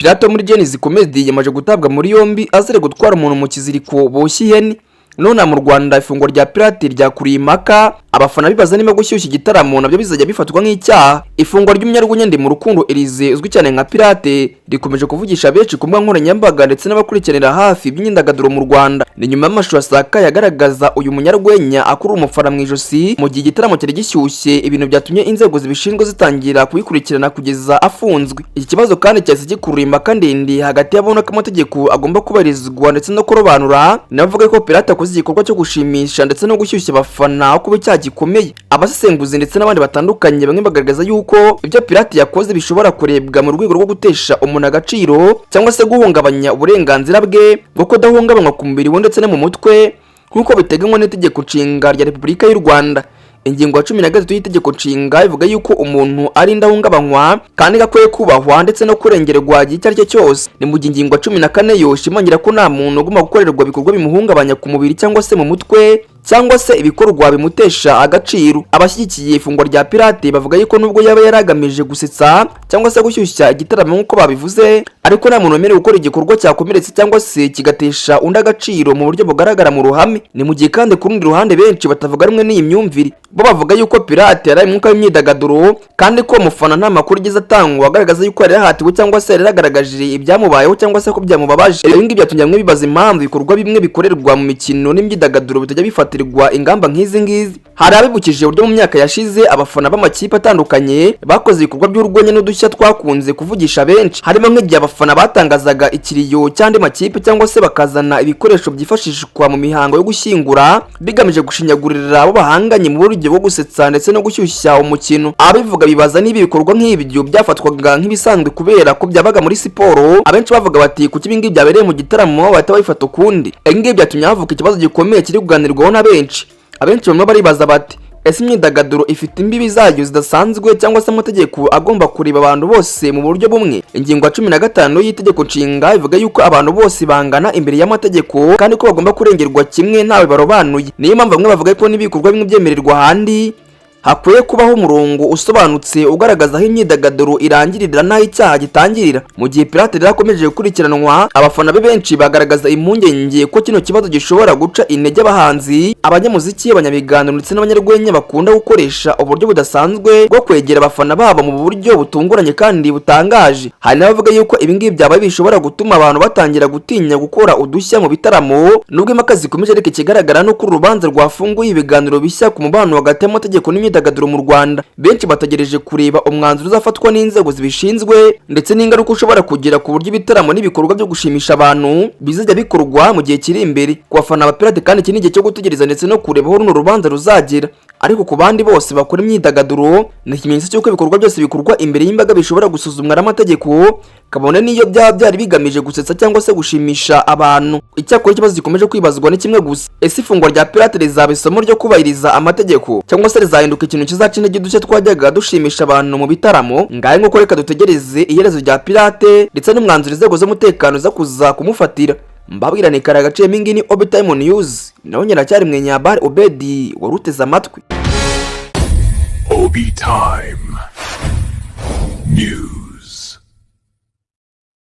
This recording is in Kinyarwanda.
Pirate muri Jenny's Comedy yamaje gutabwa muri yombi azere gutwara umuntu mu kiziriko boshye ihene. None mu Rwanda ifungwa rya Pirate ryakuriye impaka, abafana bibaza niba gushyushya igitaramo nabyo bizajya bifatwa nk'icyaha. Ifungwa ry'umunyarwenya ndi mu rukundo Azize uzwi cyane nka Pirate rikomeje kuvugisha benshi ku mbuga nkoranyambaga ndetse n'abakurikiranira hafi iby'imyidagaduro mu Rwanda. Ni nyuma y'amashusho asakaye yagaragaza uyu munyarwenya akura umufara mu ijosi mu gihe igitaramo cyari gishyushye, ibintu byatumye inzego zibishinzwe zitangira kubikurikirana kugeza afunzwe. Iki kibazo kandi cyahise gikurura impaka ndende hagati y'abona ko amategeko agomba kubarizwa ndetse no kurobanura, navuga ko Pirate akoze igikorwa cyo gushimisha ndetse no gushyushya abafana kuba icyaha gikomeye. Abasesenguzi ndetse n'abandi batandukanye bamwe bagaragaza yuko ibyo Pirate yakoze bishobora kurebwa mu rwego rwo gutesha umuntu agaciro cyangwa se guhungabanya uburenganzira bwe bwo kudahungabanywa ku mubiri we ndetse no mu mutwe nk'uko biteganywa n'itegeko nshinga rya Repubulika y'u Rwanda. Ingingo ya 13 y'itegeko nshinga ivuga yuko umuntu ari ndahungabanywa kandi gakwiye kubahwa ndetse no kurengerwa igihe cyari cyo cyose. Ni mu ingingo ya 14 yo shimangira ko nta muntu ugomba gukorerwa bikorwa bimuhungabanya ku mubiri cyangwa se mu mutwe cyangwa se ibikorwa bimutesha agaciro. Abashyigikiye ifungwa rya Pirate bavuga yuko nubwo yaba yaragamije gusetsa cyangwa se gushyushya igitaramo nk'uko babivuze, ariko nta muntu wemerewe gukora igikorwa cyakomeretse cyangwa se kigatesha undi agaciro mu buryo bugaragara mu ruhame. Ni mu gihe kandi ku rundi ruhande benshi batavuga rumwe n'iyi myumvire, bo bavuga yuko Pirate yari umwuka w'imyidagaduro kandi ko umufana nta makuru igeze atangwa agaragaza yuko yari yahatiwe cyangwa se yari yagaragaje ibyamubayeho cyangwa se ko byamubabaje. Ibi ngibi byatumye bamwe bibaza impamvu ibikorwa bimwe bikorerwa mu mikino n'imyidagaduro bitajya bifatirwa ingamba nk'izi ngizi. Hari abibukije uburyo mu myaka yashize abafana b'amakipe atandukanye bakoze ibikorwa by'urwenya n'udushya twakunze kuvugisha benshi, harimo nk'igihe abafana batangazaga ikiriyo cy'andi makipe cyangwa se bakazana ibikoresho byifashishwa mu mihango yo gushyingura bigamije gushinyagurira abo bahanganye mu buryo bwo gusetsa ndetse no gushyushya umukino. Abivuga bibaza niba ibikorwa nk'ibyo byafatwaga nk'ibisanzwe kubera ko byabaga muri siporo. Abenshi bavuga bati kuki ibi ngibi byabereye mu gitaramo bahita babifata ukundi. Ibi ngibi byatumye havuka ikibazo gikomeye kiri kuganirwaho na benshi. Abenshi bamwe baribaza bati ese imyidagaduro ifite imbibi zayo zidasanzwe cyangwa se amategeko agomba kureba abantu bose mu buryo bumwe? Ingingo ya 15 y'itegeko nshinga ivuga yuko abantu bose bangana imbere y'amategeko kandi ko bagomba kurengerwa kimwe ntawe barobanuye. Niyo mpamvu bamwe bavuga ko n'ibikorwa bimwe byemererwa ahandi hakwiye kubaho umurongo usobanutse ugaragaza aho imyidagaduro irangirira n'aho icyaha gitangirira. Mu gihe Pirate rirakomeje gukurikiranwa, abafana be benshi bagaragaza impungenge ko kino kibazo gishobora guca intege abahanzi, abanyamuziki, abanyabiganiro ndetse n'abanyarwenya bakunda gukoresha uburyo budasanzwe bwo kwegera abafana babo mu buryo butunguranye kandi butangaje. Hari n'abavuga yuko ibi ngibi byabaye bishobora gutuma abantu batangira gutinya gukora udushya mu bitaramo, nubwo impaka zikomeje ariko ikigaragara no kuri urubanza rwafunguye ibiganiro bishya ku mubano hagati y'amategeko n'imyidagaduro mu Rwanda. Benshi bategereje kureba umwanzuro uzafatwa n'inzego zibishinzwe ndetse n'ingaruka ushobora kugira ku buryo ibitaramo n'ibikorwa byo gushimisha abantu bizajya bikorwa mu gihe kiri imbere. Ku bafana ba Pirate kandi iki ni igihe cyo gutegereza ndetse no kureba aho runo rubanza ruzagera, ariko ku bandi bose bakora imyidagaduro ni ikimenyetso cy'uko ibikorwa byose bikorwa imbere y'imbaga bishobora gusuzumwa n'amategeko, kabone n'iyo byari bigamije gusetsa cyangwa se gushimisha abantu. Icyakora ikibazo gikomeje kwibazwa ni kimwe gusa: ese ifungwa rya Pirate rizaba isomo ryo kubahiriza amategeko cyangwa se rizahinduka ikintu kizaca intege udushya twajyaga dushimisha abantu mu bitaramo? Ngahe nk'uko reka dutegereze iherezo rya Pirate ndetse n'umwanzuro inzego z'umutekano za kuza kumufatira. Mbabwirane kare agaciyemo ingini Obitime News, naho nyiracyari mwenyabari Obedi waruteze amatwi. Obitime News.